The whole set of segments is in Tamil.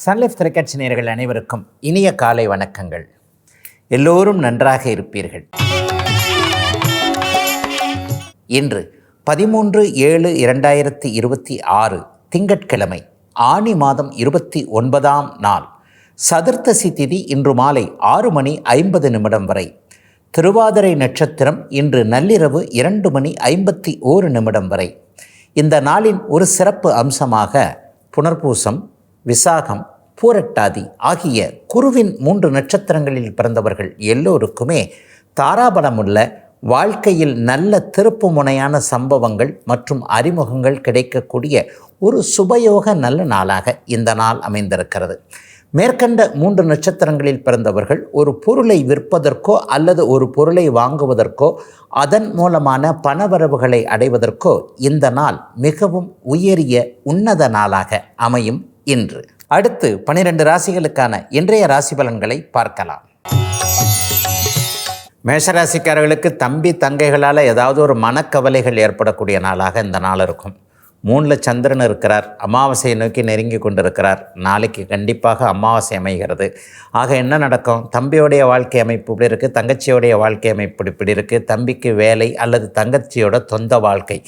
சன்லைஃப் தொலைக்காட்சி நேயர்கள் அனைவருக்கும் இனிய காலை வணக்கங்கள். எல்லோரும் நன்றாக இருப்பீர்கள். இன்று 13/7/2026 திங்கட்கிழமை, ஆனி மாதம் 29ஆம் நாள். சதுர்த்தசி திதி இன்று மாலை 6:50 வரை. திருவாதிரை நட்சத்திரம் இன்று நள்ளிரவு 2:51 வரை. இந்த நாளின் ஒரு சிறப்பு அம்சமாக புனர்பூசம், விசாகம், பூரட்டாதி ஆகிய குருவின் 3 நட்சத்திரங்களில் பிறந்தவர்கள் எல்லோருக்குமே தாராபலமுள்ள வாழ்க்கையில் நல்ல திருப்பு முனையான சம்பவங்கள் மற்றும் அறிமுகங்கள் கிடைக்கக்கூடிய ஒரு சுபயோக நல்ல நாளாக இந்த நாள் அமைந்திருக்கிறது. மேற்கண்ட 3 நட்சத்திரங்களில் பிறந்தவர்கள் ஒரு பொருளை விற்பதற்கோ அல்லது ஒரு பொருளை வாங்குவதற்கோ அதன் மூலமான பணவரவுகளை அடைவதற்கோ இந்த நாள் மிகவும் உயரிய உன்னத நாளாக அமையும். இன்று அடுத்து 12 ராசிகளுக்கான இன்றைய ராசி பலன்களை பார்க்கலாம். மேஷராசிக்காரர்களுக்கு தம்பி தங்கைகளால் ஏதாவது ஒரு மனக்கவலைகள் ஏற்படக்கூடிய நாளாக இந்த நாள் இருக்கும். 3 சந்திரன் இருக்கிறார், அமாவாசையை நோக்கி நெருங்கி கொண்டிருக்கிறார். நாளைக்கு கண்டிப்பாக அமாவாசை அமைகிறது. ஆக என்ன நடக்கும்? தம்பியோடைய வாழ்க்கை அமைப்பு இப்படி இருக்குது, தங்கச்சியோடைய வாழ்க்கை அமைப்பு இப்படி இருக்குது, தம்பிக்கு வேலை அல்லது தங்கச்சியோட சொந்த வாழ்க்கை,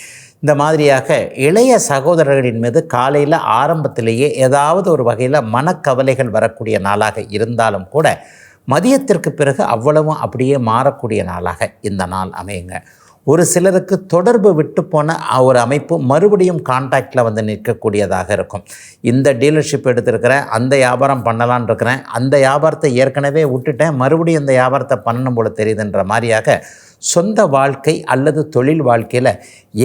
இந்த மாதிரியாக இளைய சகோதரர்களின் மீது காலையில் ஆரம்பத்திலேயே ஏதாவது ஒரு வகையில் மனக்கவலைகள் வரக்கூடிய நாளாக இருந்தாலும் கூட மதியத்திற்கு பிறகு அவ்வளவும் அப்படியே மாறக்கூடிய நாளாக இந்த நாள் அமையுங்க. ஒரு சிலருக்கு தொடர்பு விட்டு போன ஒரு அமைப்பு மறுபடியும் கான்டாக்டில் வந்து நிற்கக்கூடியதாக இருக்கும். இந்த டீலர்ஷிப் எடுத்திருக்கிறேன், அந்த வியாபாரம் பண்ணலான் இருக்கிறேன், அந்த வியாபாரத்தை ஏற்கனவே விட்டுட்டேன், மறுபடியும் இந்த வியாபாரத்தை பண்ணணும் போல தெரியுதுன்ற மாதிரியாக சொந்த வாழ்க்கை அல்லது தொழில் வாழ்க்கையில்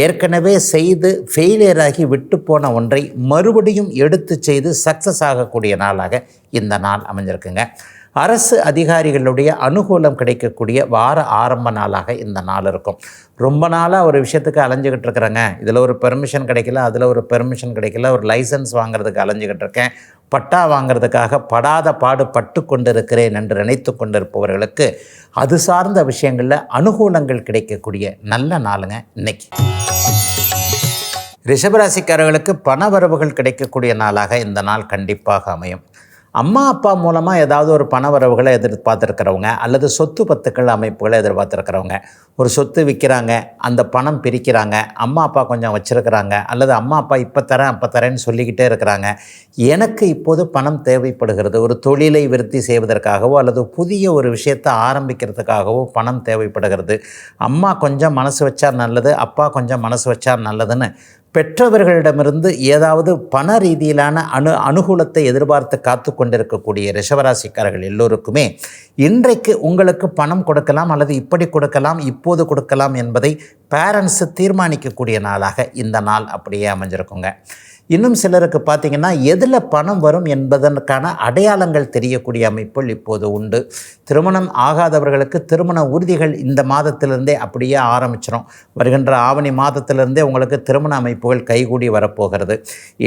ஏற்கனவே செய்து ஃபெயிலியர் ஆகி விட்டு போன ஒன்றை மறுபடியும் எடுத்து செய்து சக்ஸஸ் ஆகக்கூடிய நாளாக இந்த நாள் அமைஞ்சிருக்குங்க. அரசு அதிகாரிகளுடைய அனுகூலம் கிடைக்கக்கூடிய வார ஆரம்ப நாளாக இந்த நாள் இருக்கும். ரொம்ப நாளாக ஒரு விஷயத்துக்கு அலைஞ்சிக்கிட்டு இருக்கிறேங்க, இதில் ஒரு பெர்மிஷன் கிடைக்கல, அதில் ஒரு பெர்மிஷன் கிடைக்கல, ஒரு லைசன்ஸ் வாங்கிறதுக்கு அலைஞ்சிக்கிட்டு இருக்கேன், பட்டா வாங்கிறதுக்காக படாத பாடு பட்டு கொண்டிருக்கிறேன் என்று நினைத்து கொண்டிருப்பவர்களுக்கு அது சார்ந்த விஷயங்களில் அனுகூலங்கள் கிடைக்கக்கூடிய நல்ல நாளுங்க இன்னைக்கு. ரிஷபராசிக்காரர்களுக்கு பண வரவுகள் கிடைக்கக்கூடிய நாளாக இந்த நாள் கண்டிப்பாக அமையும். அம்மா அப்பா மூலமாக ஏதாவது ஒரு பண வரவுகளை எதிர்பார்த்துருக்கிறவங்க அல்லது சொத்து பத்துக்கள் அமைப்புகளை எதிர்பார்த்துருக்கிறவங்க, ஒரு சொத்து விற்கிறாங்க, அந்த பணம் பிரிக்கிறாங்க, அம்மா அப்பா கொஞ்சம் வச்சுருக்கிறாங்க, அல்லது அம்மா அப்பா இப்போ தரேன் அப்போ தரேன்னு சொல்லிக்கிட்டே இருக்கிறாங்க, எனக்கு இப்போது பணம் தேவைப்படுகிறது, ஒரு தொழிலை விருத்தி செய்வதற்காகவோ அல்லது புதிய ஒரு விஷயத்தை ஆரம்பிக்கிறதுக்காகவோ பணம் தேவைப்படுகிறது, அம்மா கொஞ்சம் மனசு வச்சா நல்லது, அப்பா கொஞ்சம் மனசு வச்சா நல்லதுன்னு பெற்றவர்களிடமிருந்து ஏதாவது பண ரீதியிலான அனுகூலத்தை எதிர்பார்த்து காத்து கொண்டிருக்கக்கூடிய ரிஷபராசிக்காரர்கள் எல்லோருக்குமே இன்றைக்கு உங்களுக்கு பணம் கொடுக்கலாம் அல்லது இப்படி கொடுக்கலாம், இப்போது கொடுக்கலாம் என்பதை பேரண்ட்ஸு தீர்மானிக்கக்கூடிய நாளாக இந்த நாள் அப்படியே அமைஞ்சிருக்குங்க. இன்னும் சிலருக்கு பார்த்திங்கன்னா எதில் பணம் வரும் என்பதற்கான அடையாளங்கள் தெரியக்கூடிய அமைப்புகள் இப்போது உண்டு. திருமணம் ஆகாதவர்களுக்கு திருமண உறுதிகள் இந்த மாதத்திலிருந்தே அப்படியே ஆரம்பிச்சிடும். வருகின்ற ஆவணி மாதத்திலிருந்தே உங்களுக்கு திருமண அமைப்புகள் கைகூடி வரப்போகிறது.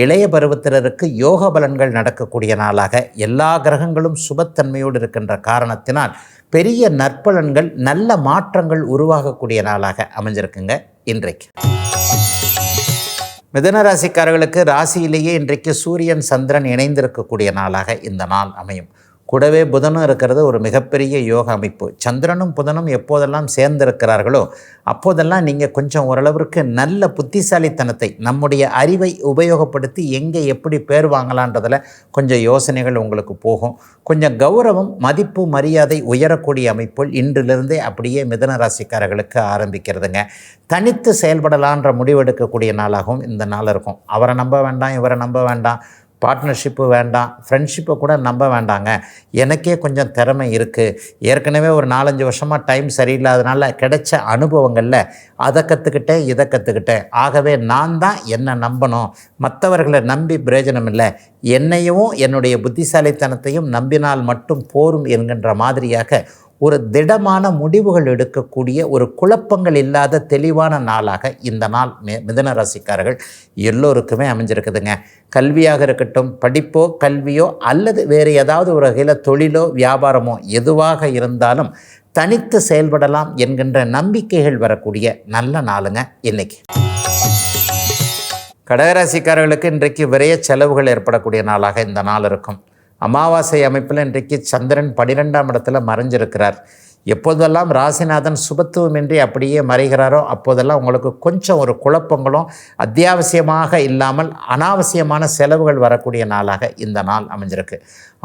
இளைய பருவத்தினருக்கு யோக பலன்கள் நடக்கக்கூடிய நாளாக எல்லா கிரகங்களும் சுபத்தன்மையோடு இருக்கின்ற காரணத்தினால் பெரிய நற்பலன்கள், நல்ல மாற்றங்கள் உருவாகக்கூடிய நாளாக அமைஞ்சிருக்குங்க இன்றைக்கு. மிதுனராசிக்காரர்களுக்கு ராசியிலேயே இன்றைக்கு சூரியன் சந்திரன் இணைந்திருக்கக்கூடிய நாளாக இந்த நாள் அமையும். கூடவே புதனும் இருக்கிறது ஒரு மிகப்பெரிய யோக அமைப்பு. சந்திரனும் புதனும் எப்போதெல்லாம் சேர்ந்திருக்கிறார்களோ அப்போதெல்லாம் நீங்கள் கொஞ்சம் ஓரளவிற்கு நல்ல புத்திசாலித்தனத்தை, நம்முடைய அறிவை உபயோகப்படுத்தி எங்கே எப்படி பேர் வாங்கலான்றதில் கொஞ்சம் யோசனைகள் உங்களுக்கு போகும். கொஞ்சம் கௌரவம், மதிப்பு, மரியாதை உயரக்கூடிய அமைப்புகள் இன்றிலிருந்தே அப்படியே மிதுன ராசிக்காரர்களுக்கு ஆரம்பிக்கிறதுங்க. தனித்து செயல்படலான்ற முடிவெடுக்கக்கூடிய நாளாகவும் இந்த நாள் இருக்கும். அவரை நம்ப வேண்டாம், இவரை நம்ப வேண்டாம், பார்ட்னர்ஷிப்பு வேண்டாம், ஃப்ரெண்ட்ஷிப்பை கூட நம்ப வேண்டாங்க, எனக்கே கொஞ்சம் திறமை இருக்குது, ஏற்கனவே ஒரு 4-5 வருஷமாக டைம் சரியில்லாதனால கிடைச்ச அனுபவங்களில் அதை கற்றுக்கிட்டேன், இதை கற்றுக்கிட்டேன், ஆகவே நான் தான் என்னை நம்பணும், மற்றவர்களை நம்பி பிரயோஜனம் இல்லை, என்னையும் என்னுடைய புத்திசாலித்தனத்தையும் நம்பினால் மட்டும் போரும் என்கின்ற மாதிரியாக ஒரு திடமான முடிவுகள் எடுக்கக்கூடிய, ஒரு குழப்பங்கள் இல்லாத தெளிவான நாளாக இந்த நாள் மிதுன ராசிக்காரர்கள் எல்லோருக்குமே அமைஞ்சிருக்குதுங்க. கல்வியாக இருக்கட்டும், படிப்போ கல்வியோ அல்லது வேறு ஏதாவது ஒரு வகையில் தொழிலோ வியாபாரமோ எதுவாக இருந்தாலும் தனித்து செயல்படலாம் என்கின்ற நம்பிக்கைகள் வரக்கூடிய நல்ல நாளுங்க இன்னைக்கு. கடகராசிக்காரர்களுக்கு இன்றைக்கு விரைய செலவுகள் ஏற்படக்கூடிய நாளாக இந்த நாள் இருக்கும். அமாவாசை அமைப்பில் இன்றைக்கு சந்திரன் 12ஆம் இடத்துல மறைஞ்சிருக்கிறார். எப்போதெல்லாம் ராசிநாதன் சுபத்துவமின்றி அப்படியே மறைகிறாரோ அப்போதெல்லாம் உங்களுக்கு கொஞ்சம் ஒரு குழப்பங்களும் அத்தியாவசியமாக இல்லாமல் அனாவசியமான செலவுகள் வரக்கூடிய நாளாக இந்த நாள் அமைஞ்சிருக்கு.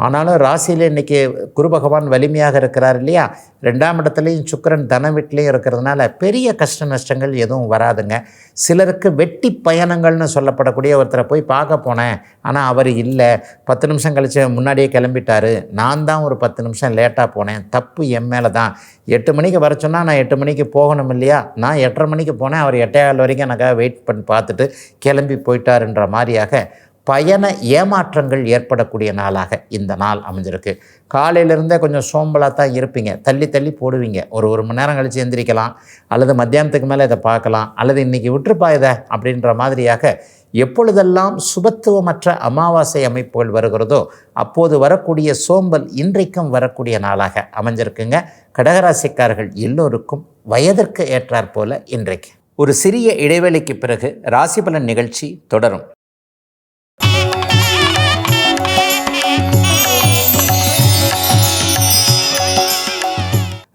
ஆனாலும் ராசியில் இன்றைக்கி குரு பகவான் வலிமையாக இருக்கிறார் இல்லையா, 2ஆம் இடத்துலையும் சுக்கிரன் தன வீட்டிலையும் இருக்கிறதுனால பெரிய கஷ்ட நஷ்டங்கள் எதுவும் வராதுங்க. சிலருக்கு வெட்டி பயணங்கள்னு சொல்லப்படக்கூடிய ஒருத்தரை போய் பார்க்க போனேன், ஆனால் அவர் இல்லை, 10 நிமிஷம் கழித்து முன்னாடியே கிளம்பிட்டார், நான் தான் ஒரு 10 நிமிஷம் லேட்டாக போனேன், தப்பு என் மேலே தான். 8 மணிக்கு வர சொன்னால் நான் 8 மணிக்கு போகணும் இல்லையா, நான் 8:30 மணிக்கு போனேன், அவர் 8:15 வரைக்கும் எனக்காக வெயிட் பண்ணி பார்த்துட்டு கிளம்பி போயிட்டாருன்ற மாதிரியாக பயண ஏமாற்றங்கள் ஏற்படக்கூடிய நாளாக இந்த நாள் அமைஞ்சிருக்கு. காலையிலேருந்தே கொஞ்சம் சோம்பலாக தான் இருப்பீங்க, தள்ளி தள்ளி போடுவீங்க. ஒரு மணி நேரம் கழித்து எந்திரிக்கலாம், அல்லது மத்தியானத்துக்கு மேலே இதை பார்க்கலாம், அல்லது இன்றைக்கி விட்டுருப்பா இதை அப்படின்ற மாதிரியாக எப்பொழுதெல்லாம் சுபத்துவமற்ற அமாவாசை அமைப்புகள் வருகிறதோ அப்போது வரக்கூடிய சோம்பல் இன்றைக்கும் வரக்கூடிய நாளாக அமைஞ்சிருக்குங்க. கடகராசிக்காரர்கள் எல்லோருக்கும் வயதிற்கு ஏற்றாற் போல இன்றைக்கு. ஒரு சிறிய இடைவெளிக்கு பிறகு ராசிபலன் நிகழ்ச்சி தொடரும்.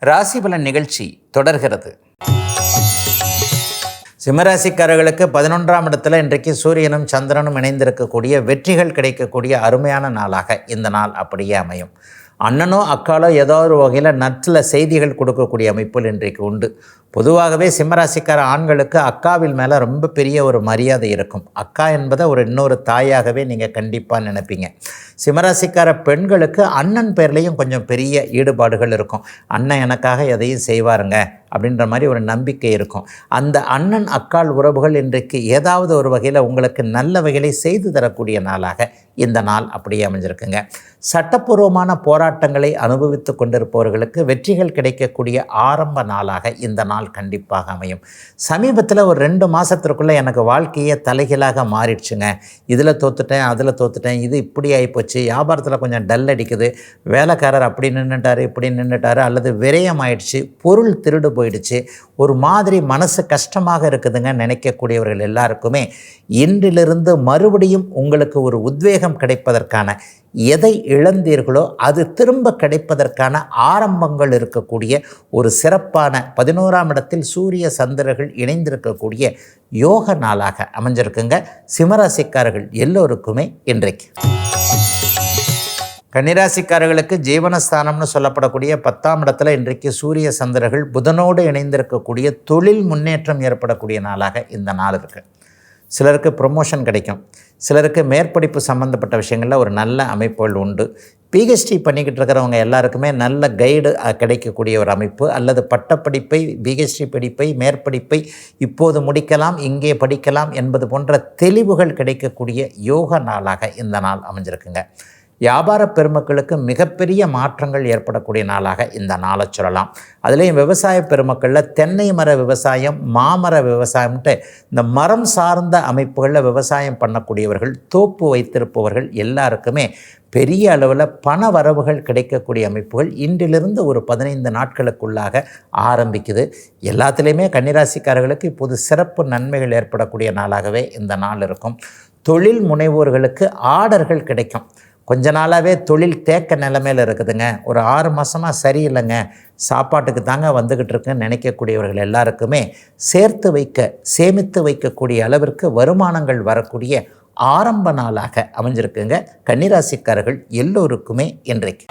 ராசிபலன் நிகழ்ச்சி தொடர்கிறது. சிம்மராசிக்காரர்களுக்கு 11ஆம் இடத்துல இன்றைக்கு சூரியனும் சந்திரனும் இணைந்திருக்கக்கூடிய வெற்றிகள் கிடைக்கக்கூடிய அருமையான நாளாக இந்த நாள் அப்படியே அமையும். அண்ணனோ அக்காலோ ஏதோ ஒரு வகையில் நல்ல செய்திகள் கொடுக்கக்கூடிய அமைப்புகள் இன்றைக்கு உண்டு. பொதுவாகவே சிம்மராசிக்கார ஆண்களுக்கு அக்காவில் மேலே ரொம்ப பெரிய ஒரு மரியாதை இருக்கும். அக்கா என்பதை இன்னொரு தாயாகவே நீங்கள் கண்டிப்பாக நினைப்பீங்க. சிம்மராசிக்கார பெண்களுக்கு அண்ணன் பேர்லேயும் கொஞ்சம் பெரிய ஈடுபாடுகள் இருக்கும். அண்ணன் எனக்காக எதையும் செய்வாருங்க அப்படின்ற மாதிரி ஒரு நம்பிக்கை இருக்கும். அந்த அண்ணன் அக்கால் உறவுகள் இன்றைக்கு ஏதாவது ஒரு வகையில் உங்களுக்கு நல்ல வகைகளை செய்து தரக்கூடிய நாளாக இந்த நாள் அப்படியே அமைஞ்சிருக்குங்க. சட்டப்பூர்வமான போராட்டங்களை அனுபவித்து கொண்டிருப்பவர்களுக்கு வெற்றிகள் கிடைக்கக்கூடிய ஆரம்ப நாளாக இந்த நாள் கண்டிப்பாக அமையும். சமீபத்தில் ஒரு 2 மாதத்திற்குள்ளே எனக்கு வாழ்க்கையே தலைகீழாக மாறிடுச்சுங்க, இதில் தோத்துட்டேன், அதில் தோத்துட்டேன், இது இப்படி ஆகிப்போச்சு, வியாபாரத்தில் கொஞ்சம் டல் அடிக்குது, வேலைக்காரர் அப்படி நின்றுட்டார் இப்படி நின்றுட்டார், அல்லது விரயம் ஆயிடுச்சு, பொருள் திருடு போயிடுச்சு, ஒரு மாதிரி மனசு கஷ்டமாக இருக்குதுங்க நினைக்கக்கூடியவர்கள் எல்லாருக்குமே இன்றிலிருந்து மறுபடியும் உங்களுக்கு ஒரு உத்வேகம் கிடைப்பதற்கான, எதை இழந்தீர்களோ அது திரும்ப கிடைப்பதற்கான ஆரம்பங்கள் இருக்கக்கூடிய ஒரு சிறப்பான 11ஆம் இடத்தில் சூரிய சந்திரர்கள் இணைந்திருக்கக்கூடிய யோக நாளாக அமைஞ்சிருக்குங்க. சிம்மராசிக்காரர்கள் எல்லோருக்குமே இன்றைக்கு. கன்னிராசிக்காரர்களுக்கு ஜீவனஸ்தானம்னு சொல்லப்படக்கூடிய 10ஆம் இடத்துல இன்றைக்கு சூரிய சந்திரர்கள் புதனோடு இணைந்திருக்கக்கூடிய தொழில் முன்னேற்றம் ஏற்படக்கூடிய நாளாக இந்த நாள் இருக்குது. சிலருக்கு ப்ரொமோஷன் கிடைக்கும், சிலருக்கு மேற்படிப்பு சம்மந்தப்பட்ட விஷயங்களில் ஒரு நல்ல அமைப்புகள் உண்டு. பிஹெச்டி பண்ணிக்கிட்டு இருக்கிறவங்க எல்லாருக்குமே நல்ல கைடு கிடைக்கக்கூடிய ஒரு அமைப்பு, அல்லது பட்டப்படிப்பை, பிஹெச்டி படிப்பை, மேற்படிப்பை இப்போது முடிக்கலாம், இங்கே படிக்கலாம் என்பது போன்ற தெளிவுகள் கிடைக்கக்கூடிய யோக நாளாக இந்த நாள் அமைஞ்சிருக்குங்க. வியாபார பெருமக்களுக்கு மிகப்பெரிய மாற்றங்கள் ஏற்படக்கூடிய நாளாக இந்த நாளை சொல்லலாம். அதுலேயும் விவசாய பெருமக்களில் தென்னை மர விவசாயம், மாமர விவசாயம்ன்ட்டு இந்த மரம் சார்ந்த அமைப்புகளில் விவசாயம் பண்ணக்கூடியவர்கள், தோப்பு வைத்திருப்பவர்கள் எல்லாருக்குமே பெரிய அளவில் பண வரவுகள் கிடைக்கக்கூடிய அமைப்புகள் இன்றிலிருந்து ஒரு 15 நாட்களுக்குள்ளாக ஆரம்பிக்குது. எல்லாத்துலேயுமே கன்னிராசிக்காரர்களுக்கு இப்போது சிறப்பு நன்மைகள் ஏற்படக்கூடிய நாளாகவே இந்த நாள் இருக்கும். தொழில் முனைவோர்களுக்கு ஆர்டர்கள் கிடைக்கும். கொஞ்ச நாளாகவே தொழில் தேக்க நிலைமையில் இருக்குதுங்க, ஒரு 6 மாதமாக சரியில்லைங்க, சாப்பாட்டுக்கு தாங்க வந்துக்கிட்டு இருக்குன்னு நினைக்கக்கூடியவர்கள் எல்லாருக்குமே சேர்த்து வைக்க, சேமித்து வைக்கக்கூடிய அளவிற்கு வருமானங்கள் வரக்கூடிய ஆரம்ப நாளாக அமைஞ்சிருக்குங்க. கன்னிராசிக்காரர்கள் எல்லோருக்குமே இன்றைக்கு.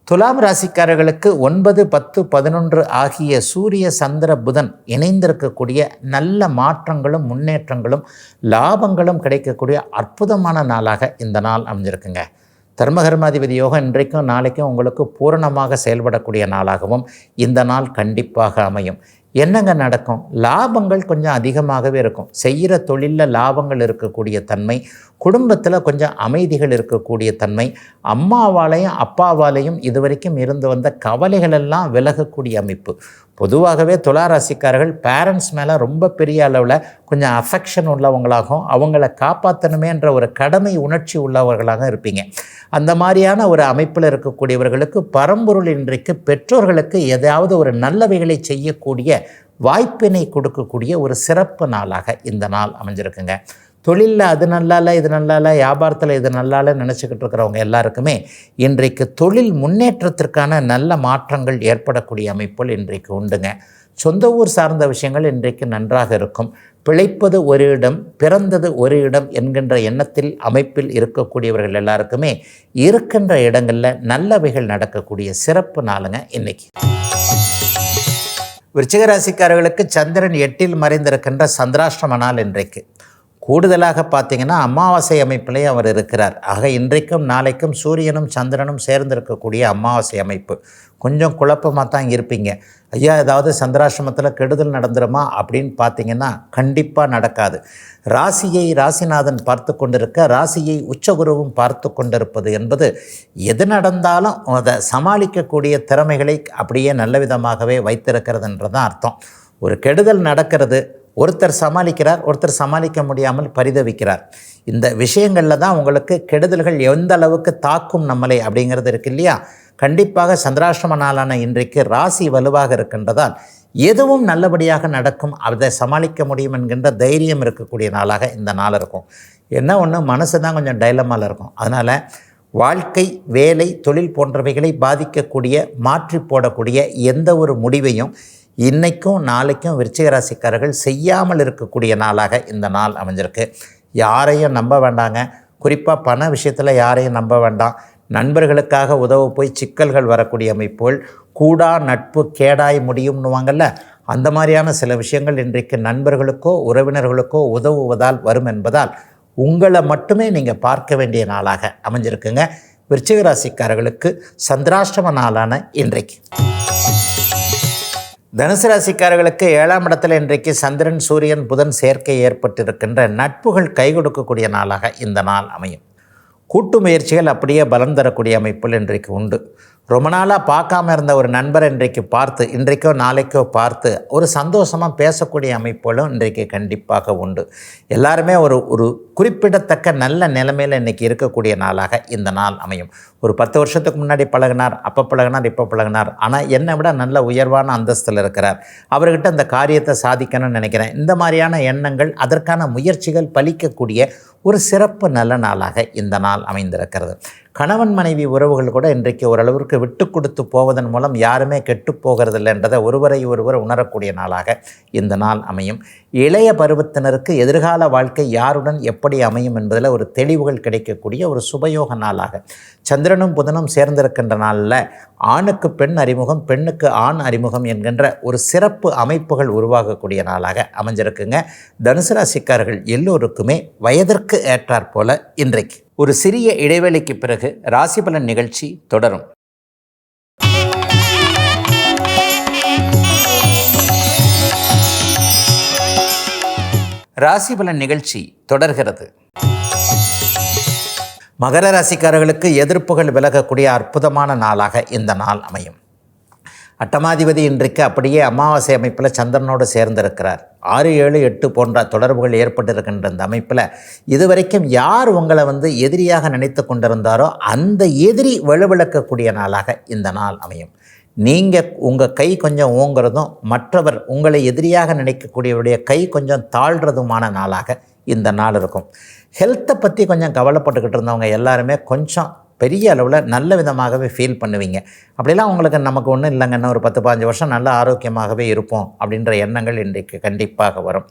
துலாம் ராசிக்காரர்களுக்கு 9, 10, 11 ஆகிய சூரிய சந்திர புதன் இணைந்திருக்கக்கூடிய நல்ல மாற்றங்களும் முன்னேற்றங்களும் லாபங்களும் கிடைக்கக்கூடிய அற்புதமான நாளாக இந்த நாள் அமைஞ்சிருக்குங்க. தர்மகர்மாதிபதி யோகம் இன்றைக்கும் நாளைக்கும் உங்களுக்கு பூரணமாக செயல்படக்கூடிய நாளாகவும் இந்த நாள் கண்டிப்பாக அமையும். என்னங்க நடக்கும்? லாபங்கள் கொஞ்சம் அதிகமாகவே இருக்கும். செய்கிற தொழிலில் லாபங்கள் இருக்கக்கூடிய தன்மை, குடும்பத்தில் கொஞ்சம் அமைதிகள் இருக்கக்கூடிய தன்மை, அம்மாவாலையும் அப்பாவாலையும் இதுவரைக்கும் இருந்து வந்த கவலைகளெல்லாம் விலகக்கூடிய அமைப்பு. பொதுவாகவே துளாராசிக்காரர்கள் பேரண்ட்ஸ் மேலே ரொம்ப பெரிய அளவில் கொஞ்சம் அஃபெக்ஷன் உள்ளவங்களாகவும் அவங்கள காப்பாற்றணுமேன்ற ஒரு கடமை உணர்ச்சி உள்ளவர்களாக இருப்பீங்க. அந்த மாதிரியான ஒரு அமைப்பில் இருக்கக்கூடியவர்களுக்கு பரம்பொருள் இன்றைக்கு பெற்றோர்களுக்கு ஏதாவது ஒரு நல்லவைகளை செய்யக்கூடிய வாய்ப்பினை கொடுக்கக்கூடிய ஒரு சிறப்பு நாளாக இந்த நாள் அமைஞ்சிருக்குங்க. தொழிலில் அது நல்லால இது நல்லால, வியாபாரத்தில் இது நல்லால நினச்சிக்கிட்டு இருக்கிறவங்க எல்லாருக்குமே இன்றைக்கு தொழில் முன்னேற்றத்திற்கான நல்ல மாற்றங்கள் ஏற்படக்கூடிய அமைப்புகள் இன்றைக்கு உண்டுங்க. சொந்த ஊர் சார்ந்த விஷயங்கள் இன்றைக்கு நன்றாக இருக்கும். பிழைப்பது ஒரு இடம், பிறந்தது ஒரு இடம் என்கின்ற எண்ணத்தில் அமைப்பில் இருக்கக்கூடியவர்கள் எல்லாருக்குமே இருக்கின்ற இடங்களில் நல்லவைகள் நடக்கக்கூடிய சிறப்பு நாளுங்க இன்னைக்கு. விருச்சிக ராசிக்காரர்களுக்கு சந்திரன் 8ல் மறைந்திருக்கின்ற சந்திராஷ்டம நாள் இன்றைக்கு. கூடுதலாக பார்த்தீங்கன்னா அமாவாசை அமைப்பிலே அவர் இருக்கிறார். ஆக இன்றைக்கும் நாளைக்கும் சூரியனும் சந்திரனும் சேர்ந்திருக்கக்கூடிய அமாவாசை அமைப்பு. கொஞ்சம் குழப்பமாக தான் இருப்பீங்க. ஐயா, ஏதாவது சந்திராசிரமத்தில் கெடுதல் நடந்துருமா அப்படின்னு பார்த்தீங்கன்னா கண்டிப்பாக நடக்காது. ராசியை ராசிநாதன் பார்த்து கொண்டிருக்க, ராசியை உச்சகுருவும் பார்த்து கொண்டிருப்பது என்பது எது நடந்தாலும் அதை சமாளிக்கக்கூடிய திறமைகளை அப்படியே நல்ல விதமாகவே வைத்திருக்கிறதுன்றதான் அர்த்தம். ஒரு கெடுதல் நடக்கிறது, ஒருத்தர் சமாளிக்கிறார், ஒருத்தர் சமாளிக்க முடியாமல் பரிதவிக்கிறார். இந்த விஷயங்களில் தான் உங்களுக்கு கெடுதல்கள் எந்த அளவுக்கு தாக்கும் நம்மளை அப்படிங்கிறது இருக்கு இல்லையா. கண்டிப்பாக சந்திராஷ்டம நாளான இன்றைக்கு ராசி வலுவாக இருக்கின்றதால் எதுவும் நல்லபடியாக நடக்கும், அதை சமாளிக்க முடியும் என்கின்ற தைரியம் இருக்கக்கூடிய நாளாக இந்த நாள் இருக்கும். என்ன ஒன்று, மனசு தான் கொஞ்சம் டைலமாவில் இருக்கும். அதனால் வாழ்க்கை, வேலை, தொழில் போன்றவைகளை பாதிக்கக்கூடிய, மாற்றி போடக்கூடிய எந்த ஒரு முடிவையும் இன்றைக்கும் நாளைக்கும் விருச்சிக ராசிக்காரர்கள் செய்யாமல் இருக்கக்கூடிய நாளாக இந்த நாள் அமைஞ்சிருக்கு. யாரையும் நம்ப வேண்டாங்க. குறிப்பாக பண விஷயத்தில் யாரையும் நம்ப வேண்டாம். நண்பர்களுக்காக உதவ போய் சிக்கல்கள் வரக்கூடிய அமைப்புகள், கூடா நட்பு கேடாய் முடியும்னுவாங்கள்ல, அந்த மாதிரியான சில விஷயங்கள் இன்றைக்கு நண்பர்களுக்கோ உறவினர்களுக்கோ உதவுவதால் வரும் என்பதால் உங்களை மட்டுமே நீங்கள் பார்க்க வேண்டிய நாளாக அமைஞ்சிருக்குங்க விருச்சிக ராசிக்காரர்களுக்கு சந்திராஷ்டம நாளான இன்றைக்கு. தனுசு ராசிக்காரர்களுக்கு 7ஆம் இடத்தில் இன்றைக்கு சந்திரன், சூரியன், புதன் சேர்க்கை ஏற்பட்டிருக்கின்ற நட்புகள் கை கொடுக்கக்கூடிய நாளாக இந்த நாள் அமையும். கூட்டு முயற்சிகள் அப்படியே பலம் தரக்கூடிய அமைப்புகள் இன்றைக்கு உண்டு. ரொம்ப நாளாக பார்க்காம இருந்த ஒரு நண்பரை இன்றைக்கு பார்த்து, இன்றைக்கோ நாளைக்கோ பார்த்து ஒரு சந்தோஷமாக பேசக்கூடிய அமைப்புகளும் இன்றைக்கு கண்டிப்பாக உண்டு. எல்லாருமே ஒரு குறிப்பிடத்தக்க நல்ல நிலைமையில் இன்றைக்கி இருக்கக்கூடிய நாளாக இந்த நாள் அமையும். ஒரு 10 வருஷத்துக்கு முன்னாடி பழகினார், அப்போ பழகினார், இப்போ பழகினார், ஆனால் என்னை விட நல்ல உயர்வான அந்தஸ்தில் இருக்கிறார், அவர்கிட்ட அந்த காரியத்தை சாதிக்கணும்னு நினைக்கிறேன். இந்த மாதிரியான எண்ணங்கள், அதற்கான முயற்சிகள் பலிக்கக்கூடிய ஒரு சிறப்பு நல்ல நாளாக இந்த நாள் அமைந்திருக்கிறது. கணவன் மனைவி உறவுகள் கூட இன்றைக்கு ஓரளவிற்கு விட்டு கொடுத்து போவதன் மூலம் யாருமே கெட்டு போகிறதில்லை என்றதை ஒருவரை ஒருவர் உணரக்கூடிய நாளாக இந்த நாள் அமையும். இளைய பருவத்தினருக்கு எதிர்கால வாழ்க்கை யாருடன் எப்படி அமையும் என்பதில் ஒரு தெளிவுகள் கிடைக்கக்கூடிய ஒரு சுபயோக நாளாக சந்திரனும் புதனும் சேர்ந்திருக்கின்ற நாளில் ஆணுக்கு பெண் அறிமுகம், பெண்ணுக்கு ஆண் அறிமுகம் என்கின்ற ஒரு சிறப்பு அமைப்புகள் உருவாகக்கூடிய நாளாக அமைஞ்சிருக்குங்க. தனுசு ராசிக்காரர்கள் எல்லோருக்குமே வயதிற்கு ஏற்றாற்போல இன்றைக்கு. ஒரு சிறிய இடைவேளைக்கு பிறகு ராசிபலன் நிகழ்ச்சி தொடரும். ராசிபலன் நிகழ்ச்சி தொடர்கிறது. மகர ராசிக்காரர்களுக்கு எதிர்ப்புகள் விலகக்கூடிய அற்புதமான நாளாக இந்த நாள் அமையும். அட்டமாதிபதி இன்றைக்கு அப்படியே அமாவாசை அமைப்பில் சந்திரனோடு சேர்ந்திருக்கிறார். 6, 7, 8 போன்ற தொடர்புகள் ஏற்பட்டிருக்கின்ற இந்த அமைப்பில் இதுவரைக்கும் யார் உங்களை எதிரியாக நினைத்து கொண்டிருந்தாரோ அந்த எதிரி வலுவிழக்கக்கூடிய நாளாக இந்த நாள் அமையும். நீங்கள் உங்கள் கை கொஞ்சம் ஓங்குறதும், மற்றவர் உங்களை எதிரியாக நினைக்கக்கூடியவருடைய கை கொஞ்சம் தாழ்கிறதுமான நாளாக இந்த நாள் இருக்கும். ஹெல்த்தை பற்றி கொஞ்சம் கவலைப்பட்டுக்கிட்டு இருந்தவங்க எல்லாருமே கொஞ்சம் பெரிய அளவில் நல்ல விதமாகவே ஃபீல் பண்ணுவீங்க. அப்படிலாம் உங்களுக்கு நமக்கு ஒன்றும் இல்லைங்க, இன்னும் ஒரு 10-15 வருஷம் நல்ல ஆரோக்கியமாகவே இருப்போம் அப்படின்ற எண்ணங்கள் இன்றைக்கு கண்டிப்பாக வரும்.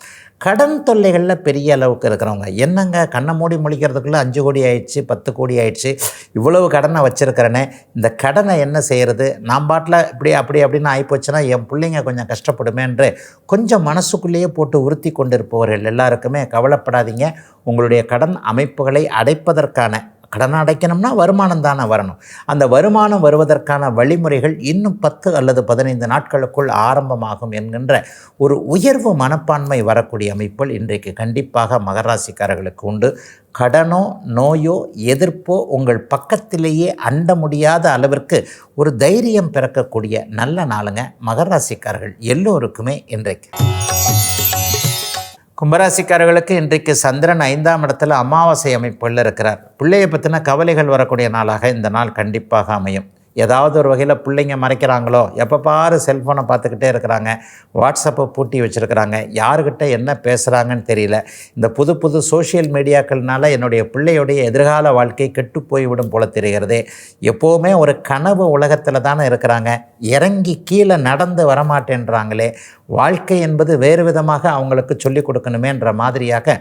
கடன் தொல்லைகளில் பெரிய அளவுக்கு இருக்கிறவங்க, என்னங்க கண்ணை மூடி முழிக்கிறதுக்குள்ளே 5 கோடி ஆயிடுச்சு, 10 கோடி ஆயிடுச்சு, இவ்வளவு கடனை வச்சுருக்கிறேனே, இந்த கடனை என்ன செய்கிறது, நான் பாட்டில் இப்படி அப்படின்னு ஆகிப்போச்சுன்னா என் பிள்ளைங்க கொஞ்சம் கஷ்டப்படுமேன்று கொஞ்சம் மனசுக்குள்ளேயே போட்டு உறுத்தி கொண்டிருப்பவர்கள் எல்லாருக்குமே கவலைப்படாதீங்க. உங்களுடைய கடன் அமைப்புகளை அடைப்பதற்கான, கடன் அடைக்கணும்னா வருமானம் தானே வரணும், அந்த வருமானம் வருவதற்கான வழிமுறைகள் இன்னும் 10 அல்லது 15 நாட்களுக்குள் ஆரம்பமாகும் என்கின்ற ஒரு உயர்வு மனப்பான்மை வரக்கூடிய அமைப்புகள் இன்றைக்கு கண்டிப்பாக மகராசிக்காரர்களுக்கு உண்டு. கடனோ நோயோ எதிர்ப்போ உங்கள் பக்கத்திலேயே அண்ட முடியாத அளவிற்கு ஒரு தைரியம் பிறக்கக்கூடிய நல்ல நாளுங்க மகராசிக்காரர்கள் எல்லோருக்குமே இன்றைக்கு. கும்பராசிக்காரர்களுக்கு இன்றைக்கு சந்திரன் 5ஆம் இடத்துல அமாவாசை அமைப்புகளில் இருக்கிறார். பிள்ளையை பற்றின கவலைகள் வரக்கூடிய நாளாக இந்த நாள் கண்டிப்பாக அமையும். ஏதாவது ஒரு வகையில் பிள்ளைங்க மறைக்கிறாங்களோ, எப்போ பாரு செல்ஃபோனை பார்த்துக்கிட்டே இருக்கிறாங்க, வாட்ஸ்அப்பை பூட்டி வச்சுருக்கிறாங்க, யாருக்கிட்ட என்ன பேசுகிறாங்கன்னு தெரியல. இந்த புது புது சோஷியல் மீடியாக்கள்னால என்னுடைய பிள்ளையுடைய எதிர்கால வாழ்க்கை கெட்டு போய்விடும் போல தெரிகிறதே. எப்போவுமே ஒரு கனவு உலகத்தில் தானே இருக்கிறாங்க, இறங்கி கீழே நடந்து வரமாட்டேன்றாங்களே, வாழ்க்கை என்பது வேறு விதமாக அவங்களுக்கு சொல்லிக் கொடுக்கணுமேன்ற மாதிரியாக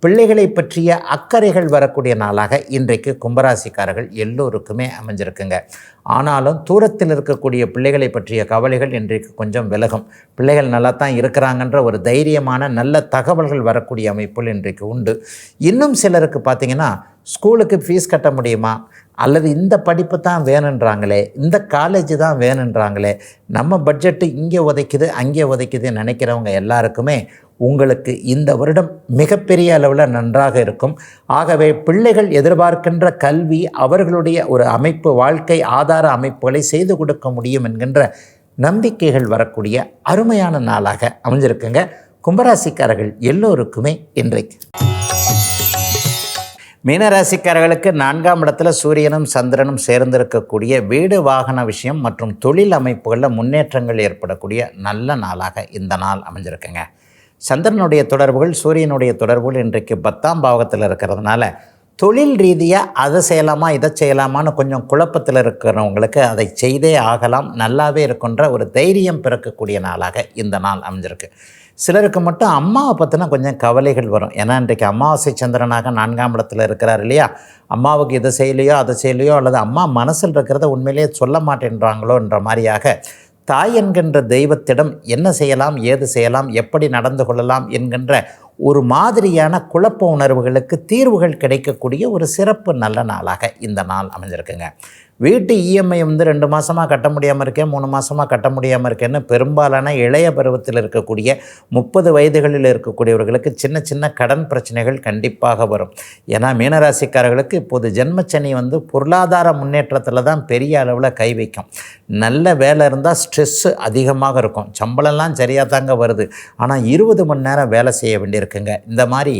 பிள்ளைகளை பற்றிய அக்கறைகள் வரக்கூடிய நாளாக இன்றைக்கு கும்பராசிக்காரர்கள் எல்லோருக்குமே அமைஞ்சிருக்குங்க. ஆனாலும் தூரத்தில் இருக்கக்கூடிய பிள்ளைகளை பற்றிய கவலைகள் இன்றைக்கு கொஞ்சம் விலகும். பிள்ளைகள் நல்லா தான் இருக்கிறாங்கன்ற ஒரு தைரியமான நல்ல தகவல்கள் வரக்கூடிய அமைப்புகள் இன்றைக்கு உண்டு. இன்னும் சிலருக்கு பார்த்திங்கன்னா, ஸ்கூலுக்கு ஃபீஸ் கட்ட முடியுமா, அல்லது இந்த படிப்பு தான் வேணுன்றாங்களே, இந்த காலேஜ் தான் வேணுன்றாங்களே, நம்ம பட்ஜெட்டு இங்கே உதைக்குது அங்கே உதைக்குதுன்னு நினைக்கிறவங்க எல்லாருக்குமே உங்களுக்கு இந்த வருடம் மிகப்பெரிய அளவில் நன்றாக இருக்கும். ஆகவே பிள்ளைகள் எதிர்பார்க்கின்ற கல்வி, அவர்களுடைய ஒரு அமைப்பு, வாழ்க்கை ஆதார அமைப்புகளை செய்து கொடுக்க முடியும் என்கின்ற நம்பிக்கைகள் வரக்கூடிய அருமையான நாளாக அமைஞ்சிருக்குங்க. கும்பராசிக்காரர்கள் எல்லோருக்குமே இன்றைக்கு. மீனராசிக்காரர்களுக்கு 4ஆம் இடத்துல சூரியனும் சந்திரனும் சேர்ந்திருக்கக்கூடிய வீடு வாகன விஷயம் மற்றும் தொழில் அமைப்புகளில் முன்னேற்றங்கள் ஏற்படக்கூடிய நல்ல நாளாக இந்த நாள் அமைஞ்சிருக்குங்க. சந்திரனுடைய தொடர்புகள், சூரியனுடைய தொடர்புகள் இன்றைக்கு 10ஆம் பாவகத்தில் இருக்கிறதுனால தொழில் ரீதியாக அதை செய்யலாமா இதை செய்யலாமான்னு கொஞ்சம் குழப்பத்தில் இருக்கிறவங்களுக்கு அதை செய்தே ஆகலாம், நல்லாவே இருக்குன்ற ஒரு தைரியம் பிறக்கக்கூடிய நாளாக இந்த நாள் அமைஞ்சிருக்கு. சிலருக்கு மட்டும் அம்மாவை பற்றினா கொஞ்சம் கவலைகள் வரும். ஏன்னா இன்றைக்கு அமாவாசை சந்திரனாக 4ஆம் இடத்துல இருக்கிறார் இல்லையா. அம்மாவுக்கு இதை செய்யலையோ அதை செய்யலையோ, அல்லது அம்மா மனசில் இருக்கிறத உண்மையிலேயே சொல்ல மாட்டேன்றாங்களோன்ற மாதிரியாக தாய் என்கின்ற தெய்வத்திடம் என்ன செய்யலாம், ஏது செய்யலாம், எப்படி நடந்து கொள்ளலாம் என்கின்ற ஒரு மாதிரியான குழப்ப உணர்வுகளுக்கு தீர்வுகள் கிடைக்கக்கூடிய ஒரு சிறப்பு நல்ல நாளாக இந்த நாள் அமைஞ்சிருக்குங்க. வீட்டு இஎம்ஐ 2 மாதமாக கட்ட முடியாமல் இருக்கேன், 3 மாதமாக கட்ட முடியாமல் இருக்கேன்னு பெரும்பாலான இளைய பருவத்தில் இருக்கக்கூடிய 30 வயதுகளில் இருக்கக்கூடியவர்களுக்கு சின்ன சின்ன கடன் பிரச்சனைகள் கண்டிப்பாக வரும். ஏன்னா மீனராசிக்காரர்களுக்கு இப்போது ஜென்மச்சனி பொருளாதார முன்னேற்றத்தில் தான் பெரிய அளவில் கை வைக்கும். நல்ல வேலை இருந்தால் ஸ்ட்ரெஸ்ஸு அதிகமாக இருக்கும், சம்பளம்லாம் சரியாக தாங்க வருது, ஆனால் 20 மணி நேரம் வேலை செய்ய வேண்டியிருக்குங்க. இந்த மாதிரி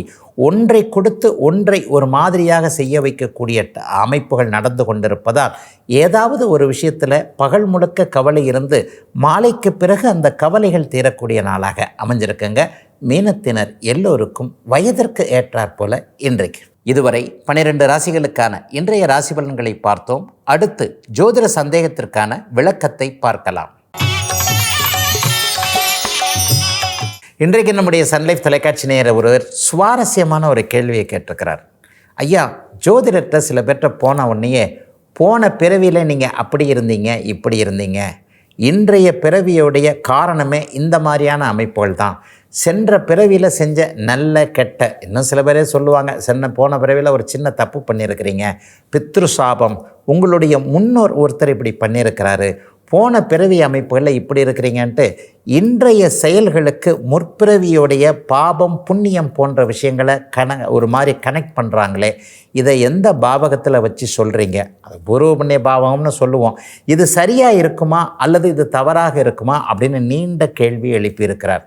ஒன்றை கொடுத்து ஒன்றை ஒரு மாதிரியாக செய்ய வைக்கக்கூடிய அமைப்புகள் நடந்து கொண்டிருப்பதால் ஏதாவது ஒரு விஷயத்தில் பகல் முழுக்க கவலை இருந்து மாலைக்கு பிறகு அந்த கவலைகள் தீரக்கூடிய நாளாக அமைஞ்சிருக்குங்க. மீனத்தினர் எல்லோருக்கும் வயதிற்கு ஏற்றாற்போல இன்றைக்கு. இதுவரை 12 ராசிகளுக்கான இன்றைய ராசி பலன்களை பார்த்தோம். அடுத்து ஜோதிட சந்தேகத்திற்கான விளக்கத்தை பார்க்கலாம். இன்றைக்கு நம்முடைய சன்லைஃப் தொலைக்காட்சி நேயர் ஒருவர் சுவாரஸ்யமான ஒரு கேள்வியை கேட்டிருக்கிறார். ஐயா, ஜோதிடத்தை சில பேர்கிட்ட போன உடனேயே போன பிறவியில் நீங்கள் அப்படி இருந்தீங்க இப்படி இருந்தீங்க, இன்றைய பிறவியோடைய காரணமே இந்த மாதிரியான அமைப்புகள் தான், சென்ற பிறவியில் செஞ்ச நல்ல கெட்ட, இன்னும் சில பேரே சொல்லுவாங்க போன பிறவியில் ஒரு சின்ன தப்பு பண்ணியிருக்கிறீங்க, பித்ரு சாபம், உங்களுடைய முன்னோர் ஒருத்தர் இப்படி பண்ணியிருக்கிறாரு, போன பிறவி அமைப்புகளில் இப்படி இருக்கிறீங்கன்ட்டு இன்றைய செயல்களுக்கு முற்பிறவியோடைய பாபம் புண்ணியம் போன்ற விஷயங்களை ஒரு மாதிரி கனெக்ட் பண்ணுறாங்களே, இதை எந்த பாவகத்தில் வச்சு சொல்கிறீங்க? அது பூர்வ புண்ணிய பாவகம்னு சொல்லுவோம். இது சரியாக இருக்குமா அல்லது இது தவறாக இருக்குமா அப்படின்னு நீண்ட கேள்வி எழுப்பியிருக்கிறார்.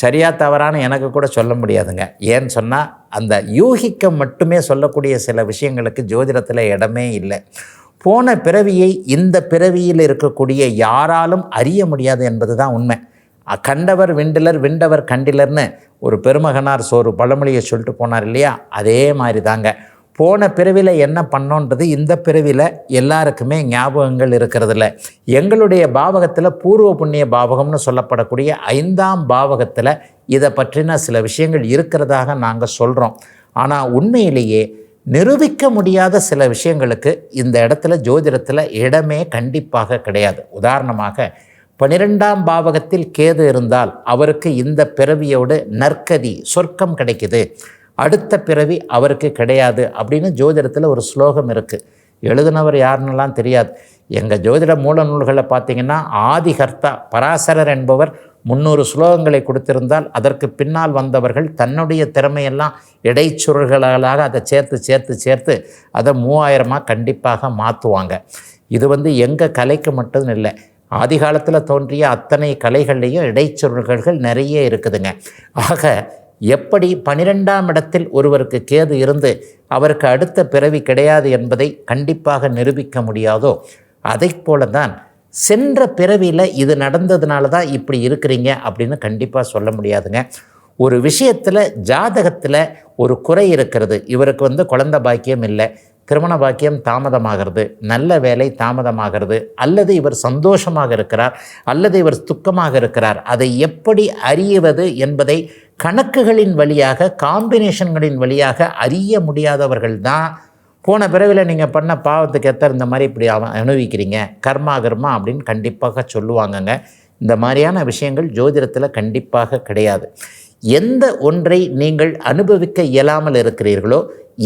சரியா தவறான எனக்கு கூட சொல்ல முடியாதுங்க. ஏன்னு சொன்னால் அந்த யூகிக்க மட்டுமே சொல்லக்கூடிய சில விஷயங்களுக்கு ஜோதிடத்தில் இடமே இல்லை. போன பிறவியை இந்த பிறவியில் இருக்கக்கூடிய யாராலும் அறிய முடியாது என்பது தான் உண்மை. கண்டவர் விண்டிலர், விண்டவர் கண்டிலர்னு ஒரு பெருமகனார் ஒரு பழமொழியை சொல்லிட்டு போனார் இல்லையா, அதே மாதிரி தாங்க. போன பிறவியில் என்ன பண்ணோன்றது இந்த பிறவியில் எல்லாருக்குமே ஞாபகங்கள் இருக்கிறதில்ல. எங்களுடைய பாவகத்தில் பூர்வ புண்ணிய பாவகம்னு சொல்லப்படக்கூடிய 5ஆம் பாவகத்தில் இதை பற்றின சில விஷயங்கள் இருக்கிறதாக நாங்கள் சொல்கிறோம். ஆனால் உண்மையிலேயே நிரூபிக்க முடியாத சில விஷயங்களுக்கு இந்த இடத்துல ஜோதிடத்தில் இடமே கண்டிப்பாக கிடையாது. உதாரணமாக 12ஆம் பாவகத்தில் கேது இருந்தால் அவருக்கு இந்த பிறவியோடு நற்கதி சொர்க்கம் கிடைக்குது, அடுத்த பிறவி அவருக்கு கிடையாது அப்படின்னு ஜோதிடத்தில் ஒரு ஸ்லோகம் இருக்குது. எழுதினவர் யாருன்னெல்லாம் தெரியாது. எங்கள் ஜோதிட மூல நூல்களை பார்த்திங்கன்னா ஆதிகர்த்தா பராசரர் என்பவர் 300 ஸ்லோகங்களை கொடுத்திருந்தால் அதற்கு பின்னால் வந்தவர்கள் தன்னுடைய திறமையெல்லாம் இடைச்சுருள்களாக அதை சேர்த்து அதை 3000 கண்டிப்பாக மாற்றுவாங்க. இது எங்கள் கலைக்கு மட்டும் இல்லை, ஆதி காலத்தில் தோன்றிய அத்தனை கலைகள்லேயும் இடைச்சுருள்கள் நிறைய இருக்குதுங்க. ஆக எப்படி 12ஆம் இடத்தில் ஒருவருக்கு கேது இருந்து அவருக்கு அடுத்த பிறவி கிடையாது என்பதை கண்டிப்பாக நிரூபிக்க முடியாதோ, அதை போல தான் சென்ற பிறவியில் இது நடந்ததுனால தான் இப்படி இருக்கிறீங்க அப்படின்னு கண்டிப்பாக சொல்ல முடியாதுங்க. ஒரு விஷயத்தில் ஜாதகத்தில் ஒரு குறை இருக்கிறது, இவருக்கு குழந்தை பாக்கியம் இல்லை, திருமண பாக்கியம் தாமதமாகிறது, நல்ல வேலை தாமதமாகிறது, அல்லது இவர் சந்தோஷமாக இருக்கிறார், அல்லது இவர் துக்கமாக இருக்கிறார், அதை எப்படி அறிவது என்பதை கணக்குகளின் வழியாக, காம்பினேஷன்களின் வழியாக அறிய முடியாதவர்கள் தான் போன பிறவியில் நீங்கள் பண்ண பாவத்துக்கு ஏற்ற இந்த மாதிரி இப்படி அனுபவிக்கிறீங்க, கர்மா அப்படின்னு கண்டிப்பாக சொல்லுவாங்கங்க. இந்த மாதிரியான விஷயங்கள் ஜோதிடத்தில் கண்டிப்பாக கிடையாது. எந்த ஒன்றை நீங்கள் அனுபவிக்க இயலாமல் இருக்கிறீர்களோ,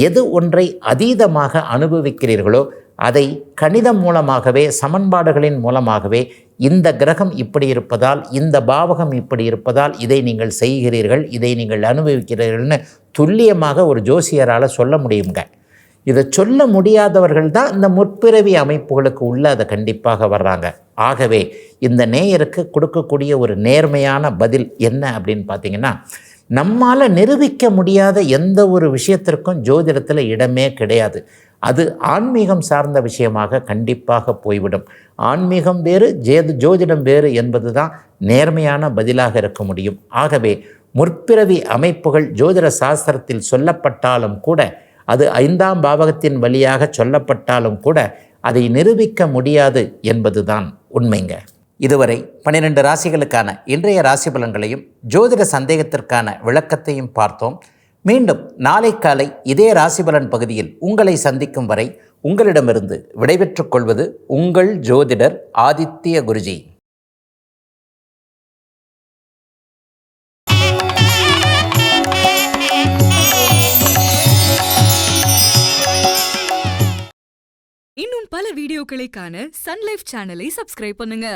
எது ஒன்றை அதீதமாக அனுபவிக்கிறீர்களோ, அதை கணிதம் மூலமாகவே, சமன்பாடுகளின் மூலமாகவே, இந்த கிரகம் இப்படி இருப்பதால், இந்த பாவகம் இப்படி இருப்பதால் இதை நீங்கள் செய்கிறீர்கள், இதை நீங்கள் அனுபவிக்கிறீர்கள்னு துல்லியமாக ஒரு ஜோசியரால் சொல்ல முடியுங்க. இதை சொல்ல முடியாதவர்கள் தான் இந்த முற்பிறவி அமைப்புகளுக்கு உள்ளே அதை கண்டிப்பாக வர்றாங்க. ஆகவே இந்த நேயருக்கு கொடுக்கக்கூடிய ஒரு நேர்மையான பதில் என்ன அப்படின்னு பார்த்தீங்கன்னா, நம்மால் நிரூபிக்க முடியாத எந்த ஒரு விஷயத்திற்கும் ஜோதிடத்தில் இடமே கிடையாது. அது ஆன்மீகம் சார்ந்த விஷயமாக கண்டிப்பாக போய்விடும். ஆன்மீகம் வேறு, ஜோதிடம் வேறு என்பது தான் நேர்மையான பதிலாக இருக்க முடியும். ஆகவே முற்பிறவி அமைப்புகள் ஜோதிட சாஸ்திரத்தில் சொல்லப்பட்டாலும் கூட, அது 5ஆம் பாவகத்தின் வழியாக சொல்லப்பட்டாலும் கூட அதை நிரூபிக்க முடியாது என்பதுதான் உண்மைங்க. இதுவரை 12 ராசிகளுக்கான இன்றைய ராசி பலன்களையும் ஜோதிட சந்தேகத்திற்கான விளக்கத்தையும் பார்த்தோம். மீண்டும் நாளை காலை இதே ராசி பலன் பகுதியில் உங்களை சந்திக்கும் வரை உங்களிடமிருந்து விடைபெற்றுக் கொள்வது உங்கள் ஜோதிடர் ஆதித்ய குருஜி. இன்னும் பல வீடியோக்களை காண சன் லைஃப் சேனலை சப்ஸ்கிரைப் பண்ணுங்க.